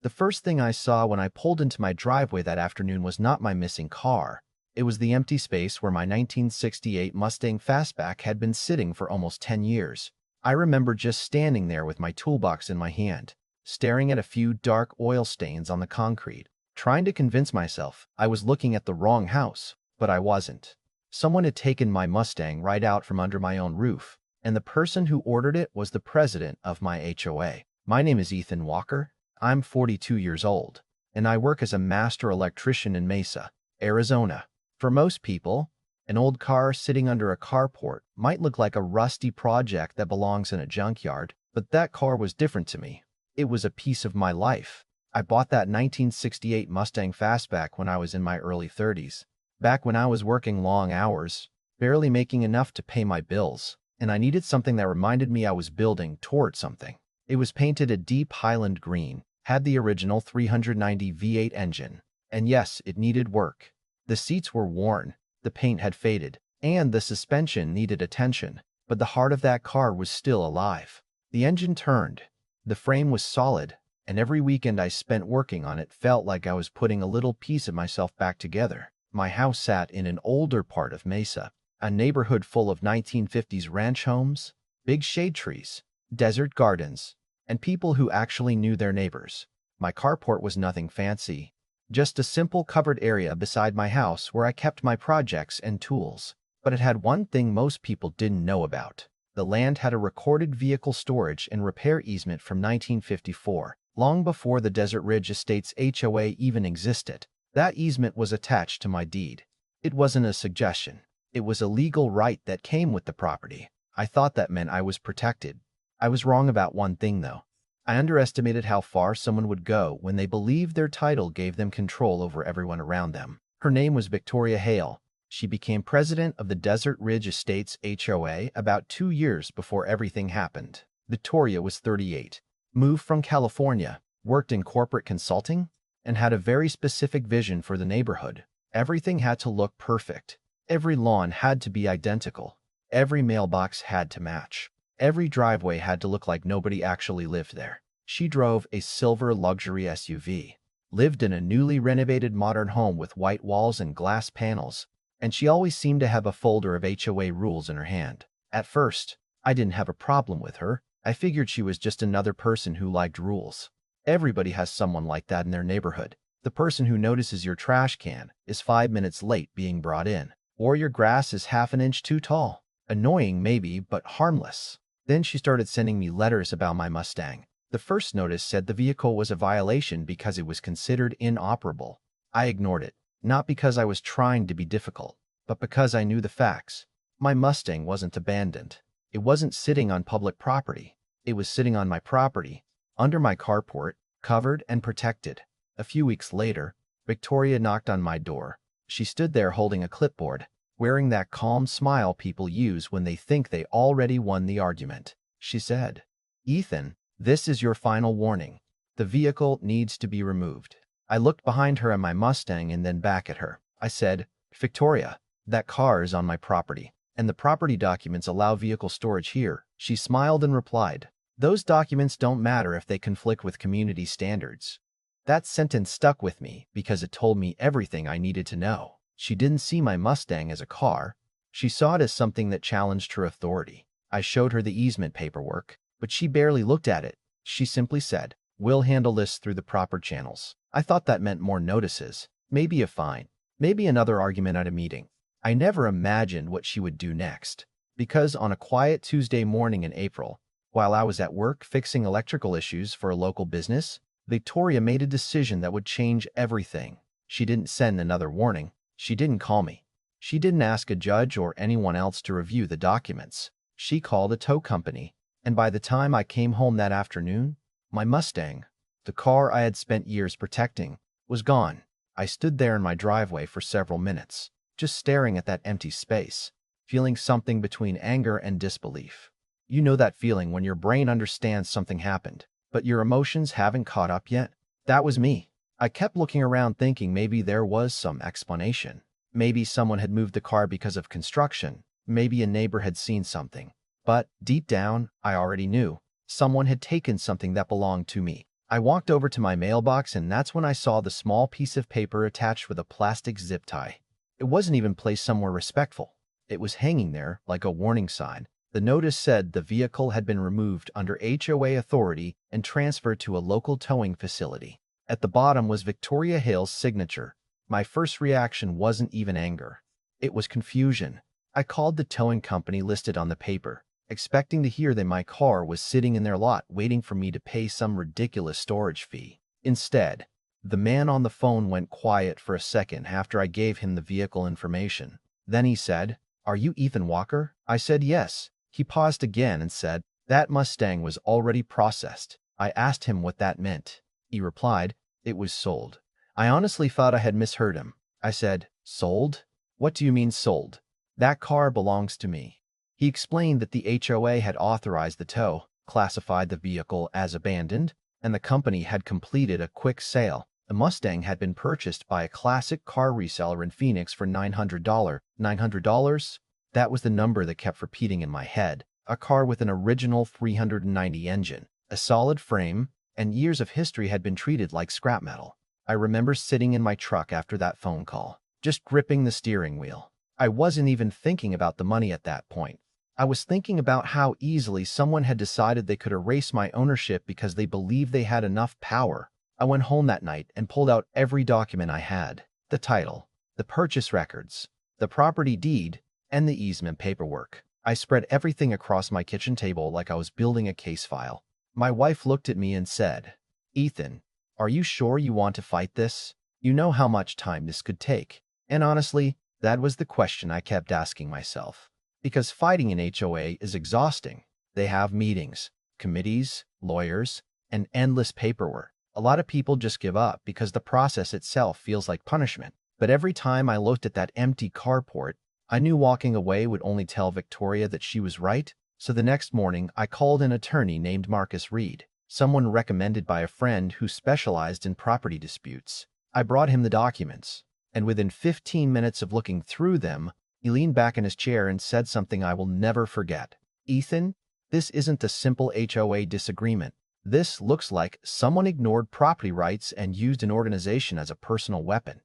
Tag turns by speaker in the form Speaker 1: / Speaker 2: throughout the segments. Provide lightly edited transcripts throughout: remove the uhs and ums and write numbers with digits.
Speaker 1: The first thing I saw when I pulled into my driveway that afternoon was not my missing car. It was the empty space where my 1968 Mustang Fastback had been sitting for almost 10 years. I remember just standing there with my toolbox in my hand, staring at a few dark oil stains on the concrete, trying to convince myself I was looking at the wrong house, but I wasn't. Someone had taken my Mustang right out from under my own roof, and the person who ordered it was the president of my HOA. My name is Ethan Walker. I'm 42 years old, and I work as a master electrician in Mesa, Arizona. For most people, an old car sitting under a carport might look like a rusty project that belongs in a junkyard, but that car was different to me. It was a piece of my life. I bought that 1968 Mustang Fastback when I was in my early 30s, back when I was working long hours, barely making enough to pay my bills, and I needed something that reminded me I was building toward something. It was painted a deep Highland green, had the original 390 V8 engine, and yes, it needed work. The seats were worn, the paint had faded, and the suspension needed attention, but the heart of that car was still alive. The engine turned, the frame was solid, and every weekend I spent working on it felt like I was putting a little piece of myself back together. My house sat in an older part of Mesa, a neighborhood full of 1950s ranch homes, big shade trees, desert gardens, and people who actually knew their neighbors. My carport was nothing fancy, just a simple covered area beside my house where I kept my projects and tools. But it had one thing most people didn't know about. The land had a recorded vehicle storage and repair easement from 1954, long before the Desert Ridge Estates HOA even existed. That easement was attached to my deed. It wasn't a suggestion. It was a legal right that came with the property. I thought that meant I was protected. I was wrong about one thing, though. I underestimated how far someone would go when they believed their title gave them control over everyone around them. Her name was Victoria Hale. She became president of the Desert Ridge Estates HOA about 2 years before everything happened. Victoria was 38, moved from California, worked in corporate consulting, and had a very specific vision for the neighborhood. Everything had to look perfect. Every lawn had to be identical. Every mailbox had to match. Every driveway had to look like nobody actually lived there. She drove a silver luxury SUV, lived in a newly renovated modern home with white walls and glass panels, and she always seemed to have a folder of HOA rules in her hand. At first, I didn't have a problem with her. I figured she was just another person who liked rules. Everybody has someone like that in their neighborhood. The person who notices your trash can is 5 minutes late being brought in, or your grass is half an inch too tall. Annoying maybe, but harmless. Then she started sending me letters about my Mustang. The first notice said the vehicle was a violation because it was considered inoperable. I ignored it, not because I was trying to be difficult, but because I knew the facts. My Mustang wasn't abandoned. It wasn't sitting on public property. It was sitting on my property, under my carport, covered and protected. A few weeks later, Victoria knocked on my door. She stood there holding a clipboard, wearing that calm smile people use when they think they already won the argument. She said, "Ethan, this is your final warning. The vehicle needs to be removed." I looked behind her at my Mustang and then back at her. I said, "Victoria, that car is on my property, and the property documents allow vehicle storage here." She smiled and replied, "Those documents don't matter if they conflict with community standards." That sentence stuck with me because it told me everything I needed to know. She didn't see my Mustang as a car. She saw it as something that challenged her authority. I showed her the easement paperwork, but she barely looked at it. She simply said, "We'll handle this through the proper channels." I thought that meant more notices, maybe a fine, maybe another argument at a meeting. I never imagined what she would do next, because on a quiet Tuesday morning in April, while I was at work fixing electrical issues for a local business, Victoria made a decision that would change everything. She didn't send another warning. She didn't call me. She didn't ask a judge or anyone else to review the documents. She called a tow company, and by the time I came home that afternoon, my Mustang, the car I had spent years protecting, was gone. I stood there in my driveway for several minutes, just staring at that empty space, feeling something between anger and disbelief. You know that feeling when your brain understands something happened, but your emotions haven't caught up yet? That was me. I kept looking around thinking maybe there was some explanation. Maybe someone had moved the car because of construction. Maybe a neighbor had seen something. But deep down, I already knew. Someone had taken something that belonged to me. I walked over to my mailbox, and that's when I saw the small piece of paper attached with a plastic zip tie. It wasn't even placed somewhere respectful. It was hanging there like a warning sign. The notice said the vehicle had been removed under HOA authority and transferred to a local towing facility. At the bottom was Victoria Hale's signature. My first reaction wasn't even anger. It was confusion. I called the towing company listed on the paper, expecting to hear that my car was sitting in their lot waiting for me to pay some ridiculous storage fee. Instead, the man on the phone went quiet for a second after I gave him the vehicle information. Then he said, "Are you Ethan Walker?" I said yes. He paused again and said, "That Mustang was already processed." I asked him what that meant. He replied, "It was sold." I honestly thought I had misheard him. I said, "Sold? What do you mean sold? That car belongs to me." He explained that the HOA had authorized the tow, classified the vehicle as abandoned, and the company had completed a quick sale. The Mustang had been purchased by a classic car reseller in Phoenix for $900. $900? That was the number that kept repeating in my head. A car with an original 390 engine, a solid frame, and years of history had been treated like scrap metal. I remember sitting in my truck after that phone call, just gripping the steering wheel. I wasn't even thinking about the money at that point. I was thinking about how easily someone had decided they could erase my ownership because they believed they had enough power. I went home that night and pulled out every document I had: the title, the purchase records, the property deed, and the easement paperwork. I spread everything across my kitchen table like I was building a case file. My wife looked at me and said, "Ethan, are you sure you want to fight this? You know how much time this could take." And honestly, that was the question I kept asking myself. Because fighting an HOA is exhausting. They have meetings, committees, lawyers, and endless paperwork. A lot of people just give up because the process itself feels like punishment. But every time I looked at that empty carport, I knew walking away would only tell Victoria that she was right. So the next morning, I called an attorney named Marcus Reed, someone recommended by a friend who specialized in property disputes. I brought him the documents, and within 15 minutes of looking through them, he leaned back in his chair and said something I will never forget. "Ethan, this isn't a simple HOA disagreement. This looks like someone ignored property rights and used an organization as a personal weapon."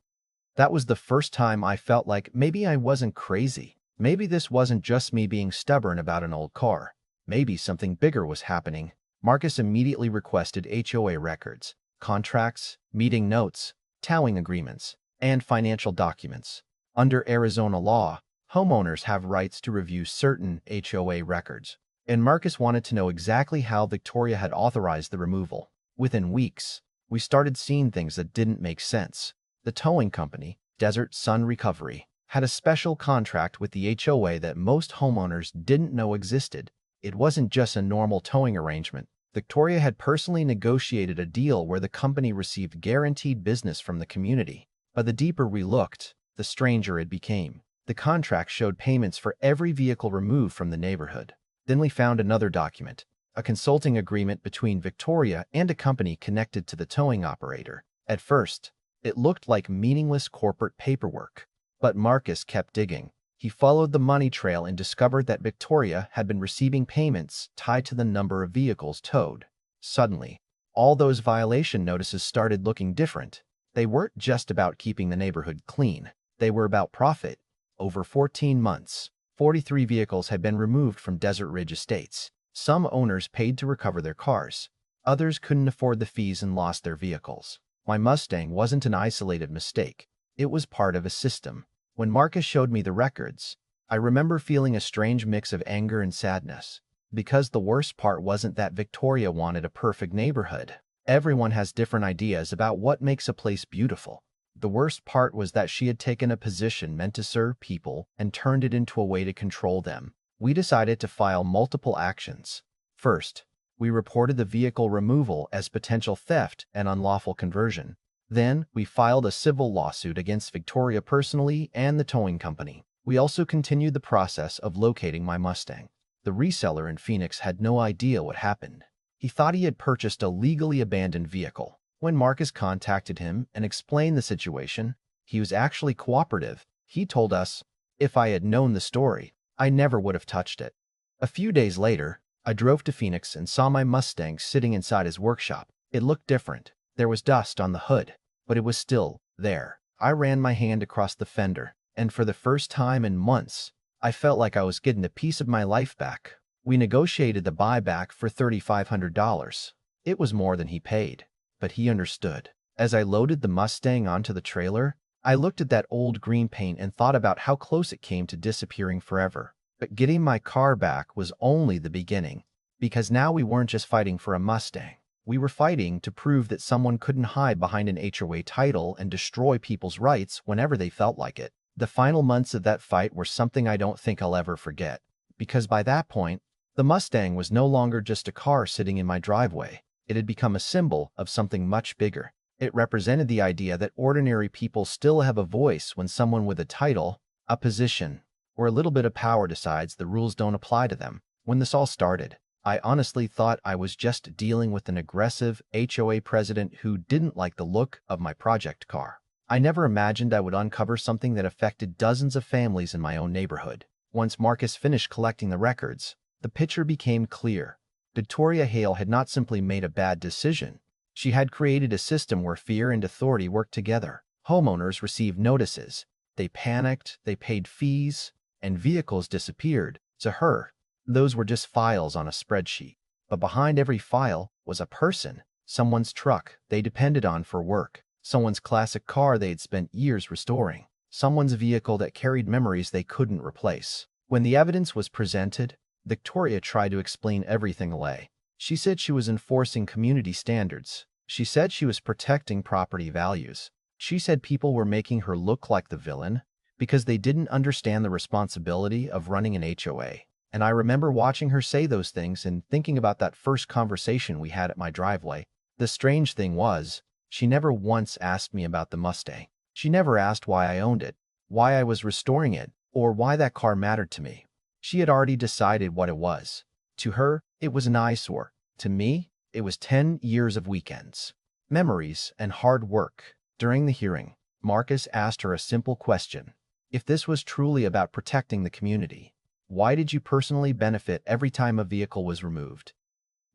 Speaker 1: That was the first time I felt like maybe I wasn't crazy. Maybe this wasn't just me being stubborn about an old car. Maybe something bigger was happening. Marcus immediately requested HOA records, contracts, meeting notes, towing agreements, and financial documents. Under Arizona law, homeowners have rights to review certain HOA records, and Marcus wanted to know exactly how Victoria had authorized the removal. Within weeks, we started seeing things that didn't make sense. The towing company, Desert Sun Recovery, had a special contract with the HOA that most homeowners didn't know existed. It wasn't just a normal towing arrangement. Victoria had personally negotiated a deal where the company received guaranteed business from the community. But the deeper we looked, the stranger it became. The contract showed payments for every vehicle removed from the neighborhood. Then we found another document, a consulting agreement between Victoria and a company connected to the towing operator. At first, it looked like meaningless corporate paperwork. But Marcus kept digging. He followed the money trail and discovered that Victoria had been receiving payments tied to the number of vehicles towed. Suddenly, all those violation notices started looking different. They weren't just about keeping the neighborhood clean. They were about profit. Over 14 months, 43 vehicles had been removed from Desert Ridge Estates. Some owners paid to recover their cars. Others couldn't afford the fees and lost their vehicles. My Mustang wasn't an isolated mistake. It was part of a system. When Marcus showed me the records, I remember feeling a strange mix of anger and sadness. Because the worst part wasn't that Victoria wanted a perfect neighborhood. Everyone has different ideas about what makes a place beautiful. The worst part was that she had taken a position meant to serve people and turned it into a way to control them. We decided to file multiple actions. First, we reported the vehicle removal as potential theft and unlawful conversion. Then, we filed a civil lawsuit against Victoria personally and the towing company. We also continued the process of locating my Mustang. The reseller in Phoenix had no idea what happened. He thought he had purchased a legally abandoned vehicle. When Marcus contacted him and explained the situation, he was actually cooperative. He told us, "If I had known the story, I never would have touched it." A few days later, I drove to Phoenix and saw my Mustang sitting inside his workshop. It looked different. There was dust on the hood, but it was still there. I ran my hand across the fender, and for the first time in months, I felt like I was getting a piece of my life back. We negotiated the buyback for $3,500. It was more than he paid, but he understood. As I loaded the Mustang onto the trailer, I looked at that old green paint and thought about how close it came to disappearing forever. But getting my car back was only the beginning, because now we weren't just fighting for a Mustang. We were fighting to prove that someone couldn't hide behind an HOA title and destroy people's rights whenever they felt like it. The final months of that fight were something I don't think I'll ever forget, because by that point, the Mustang was no longer just a car sitting in my driveway. It had become a symbol of something much bigger. It represented the idea that ordinary people still have a voice when someone with a title, a position, or a little bit of power decides the rules don't apply to them. When this all started, I honestly thought I was just dealing with an aggressive HOA president who didn't like the look of my project car. I never imagined I would uncover something that affected dozens of families in my own neighborhood. Once Marcus finished collecting the records, the picture became clear. Victoria Hale had not simply made a bad decision. She had created a system where fear and authority worked together. Homeowners received notices. They panicked, they paid fees, and vehicles disappeared. To her, those were just files on a spreadsheet. But behind every file was a person, someone's truck they depended on for work, someone's classic car they had spent years restoring, someone's vehicle that carried memories they couldn't replace. When the evidence was presented, Victoria tried to explain everything away. She said she was enforcing community standards. She said she was protecting property values. She said people were making her look like the villain because they didn't understand the responsibility of running an HOA. And I remember watching her say those things and thinking about that first conversation we had at my driveway. The strange thing was, she never once asked me about the Mustang. She never asked why I owned it, why I was restoring it, or why that car mattered to me. She had already decided what it was. To her, it was an eyesore. To me, it was 10 years of weekends, memories, and hard work. During the hearing, Marcus asked her a simple question. If this was truly about protecting the community, why did you personally benefit every time a vehicle was removed?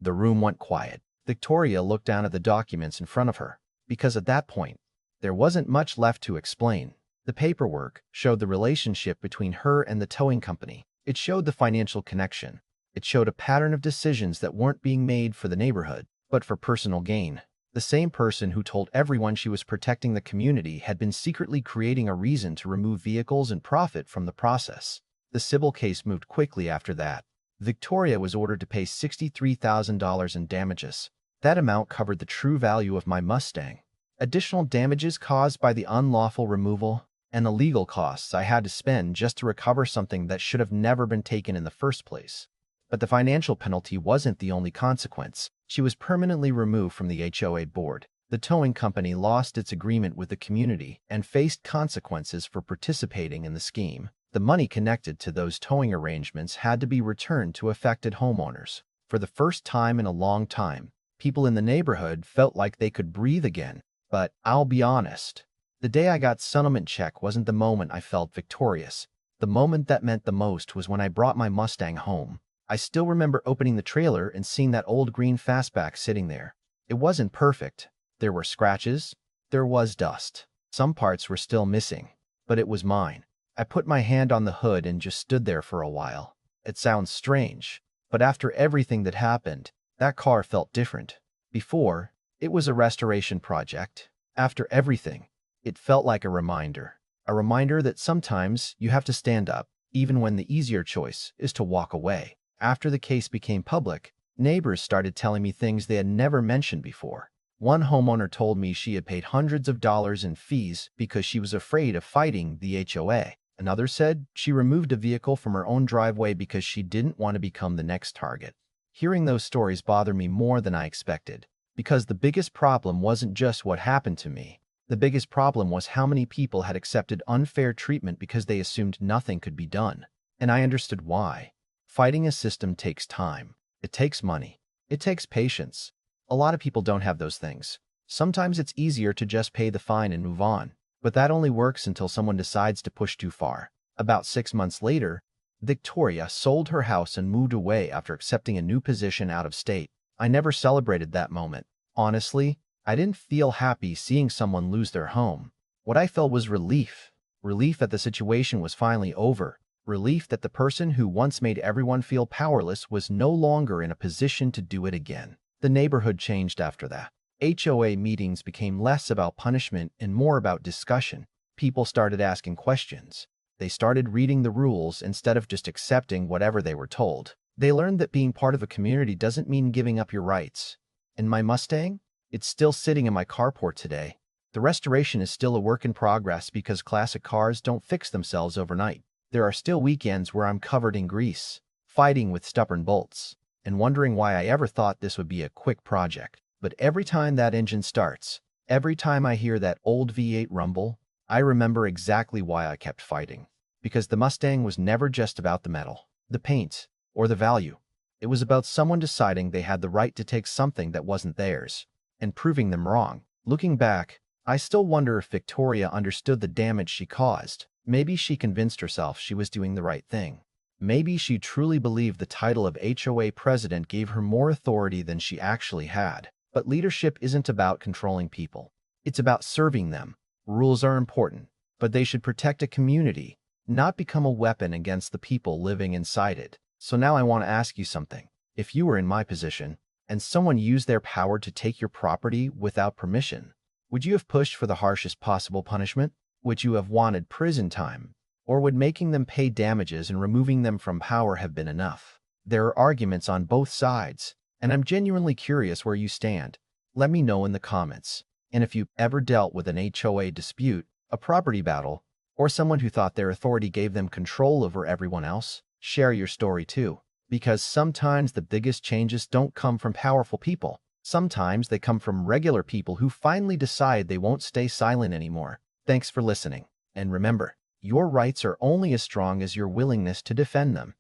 Speaker 1: The room went quiet. Victoria looked down at the documents in front of her, because at that point, there wasn't much left to explain. The paperwork showed the relationship between her and the towing company. It showed the financial connection. It showed a pattern of decisions that weren't being made for the neighborhood, but for personal gain. The same person who told everyone she was protecting the community had been secretly creating a reason to remove vehicles and profit from the process. The civil case moved quickly after that. Victoria was ordered to pay $63,000 in damages. That amount covered the true value of my Mustang, additional damages caused by the unlawful removal, and the legal costs I had to spend just to recover something that should have never been taken in the first place. But the financial penalty wasn't the only consequence. She was permanently removed from the HOA board. The towing company lost its agreement with the community and faced consequences for participating in the scheme. The money connected to those towing arrangements had to be returned to affected homeowners. For the first time in a long time, people in the neighborhood felt like they could breathe again. But I'll be honest, the day I got settlement check wasn't the moment I felt victorious. The moment that meant the most was when I brought my Mustang home. I still remember opening the trailer and seeing that old green fastback sitting there. It wasn't perfect. There were scratches. There was dust. Some parts were still missing. But it was mine. I put my hand on the hood and just stood there for a while. It sounds strange, but after everything that happened, that car felt different. Before, it was a restoration project. After everything, it felt like a reminder. A reminder that sometimes you have to stand up, even when the easier choice is to walk away. After the case became public, neighbors started telling me things they had never mentioned before. One homeowner told me she had paid hundreds of dollars in fees because she was afraid of fighting the HOA. Another said she removed a vehicle from her own driveway because she didn't want to become the next target. Hearing those stories bothered me more than I expected, because the biggest problem wasn't just what happened to me. The biggest problem was how many people had accepted unfair treatment because they assumed nothing could be done. And I understood why. Fighting a system takes time. It takes money. It takes patience. A lot of people don't have those things. Sometimes it's easier to just pay the fine and move on. But that only works until someone decides to push too far. About 6 months later, Victoria sold her house and moved away after accepting a new position out of state. I never celebrated that moment. Honestly, I didn't feel happy seeing someone lose their home. What I felt was relief. Relief that the situation was finally over. Relief that the person who once made everyone feel powerless was no longer in a position to do it again. The neighborhood changed after that. HOA meetings became less about punishment and more about discussion. People started asking questions. They started reading the rules instead of just accepting whatever they were told. They learned that being part of a community doesn't mean giving up your rights. And my Mustang? It's still sitting in my carport today. The restoration is still a work in progress because classic cars don't fix themselves overnight. There are still weekends where I'm covered in grease, fighting with stubborn bolts, and wondering why I ever thought this would be a quick project. But every time that engine starts, every time I hear that old V8 rumble, I remember exactly why I kept fighting. Because the Mustang was never just about the metal, the paint, or the value. It was about someone deciding they had the right to take something that wasn't theirs, and proving them wrong. Looking back, I still wonder if Victoria understood the damage she caused. Maybe she convinced herself she was doing the right thing. Maybe she truly believed the title of HOA president gave her more authority than she actually had. But leadership isn't about controlling people. It's about serving them. Rules are important, but they should protect a community, not become a weapon against the people living inside it. So now I want to ask you something. If you were in my position, and someone used their power to take your property without permission, would you have pushed for the harshest possible punishment? Would you have wanted prison time? Or would making them pay damages and removing them from power have been enough? There are arguments on both sides, and I'm genuinely curious where you stand. Let me know in the comments. And if you've ever dealt with an HOA dispute, a property battle, or someone who thought their authority gave them control over everyone else, share your story too. Because sometimes the biggest changes don't come from powerful people. Sometimes they come from regular people who finally decide they won't stay silent anymore. Thanks for listening. And remember, your rights are only as strong as your willingness to defend them.